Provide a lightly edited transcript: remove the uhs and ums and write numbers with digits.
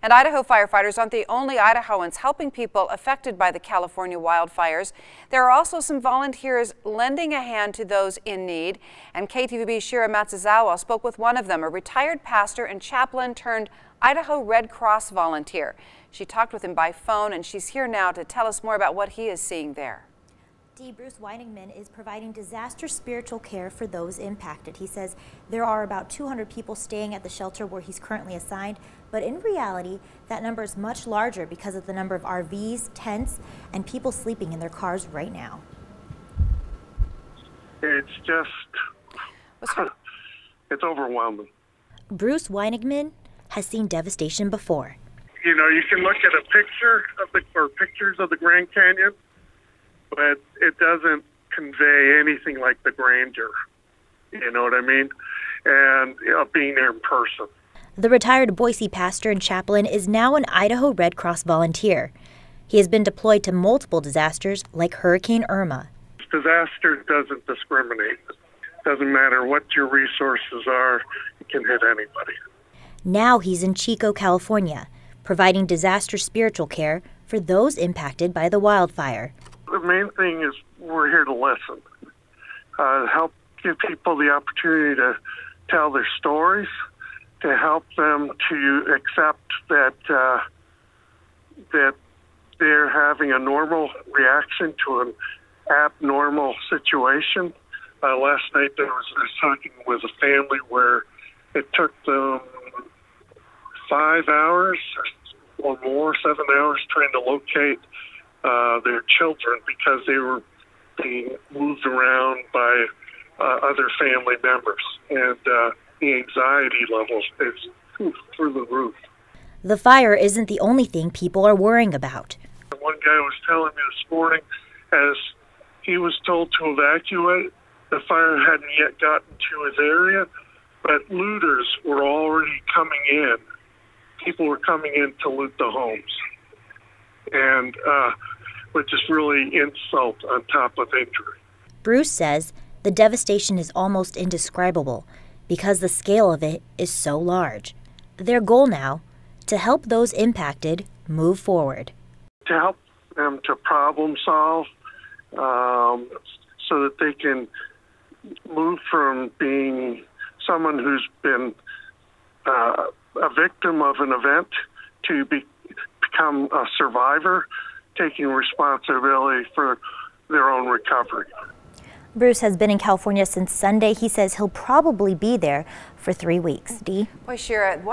And Idaho firefighters aren't the only Idahoans helping people affected by the California wildfires. There are also some volunteers lending a hand to those in need. And KTVB's Shira Matsuzawa spoke with one of them, a retired pastor and chaplain turned Idaho Red Cross volunteer. She talked with him by phone, and she's here now to tell us more about what he is seeing there. Bruce Wenigmann is providing disaster spiritual care for those impacted. He says there are about 200 people staying at the shelter where he's currently assigned, but in reality, that number is much larger because of the number of RVs, tents, and people sleeping in their cars right now. It's just, it's overwhelming. Bruce Wenigmann has seen devastation before. You know, you can look at a picture of pictures of the Grand Canyon, but it doesn't convey anything like the grandeur. You know what I mean? And being there in person. The retired Boise pastor and chaplain is now an Idaho Red Cross volunteer. He has been deployed to multiple disasters like Hurricane Irma. Disaster doesn't discriminate. Doesn't matter what your resources are, it can hit anybody. Now he's in Chico, California, providing disaster spiritual care for those impacted by the wildfire. The main thing is we're here to listen, help give people the opportunity to tell their stories, to help them to accept that that they're having a normal reaction to an abnormal situation. Last night I was talking with a family where it took them 5 hours or more, 7 hours trying to locate their children because they were being moved around by other family members, and the anxiety levels is through the roof. The fire isn't the only thing people are worrying about. One guy was telling me this morning, as he was told to evacuate, the fire hadn't yet gotten to his area, but looters were already coming in. People were coming in to loot the homes, and which is really insult on top of injury. Bruce says the devastation is almost indescribable because the scale of it is so large. Their goal now, to help those impacted move forward. To help them to problem solve so that they can move from being someone who's been a victim of an event to become a survivor, taking responsibility for their own recovery. Bruce has been in California since Sunday. He says he'll probably be there for 3 weeks. Boy, Shira, what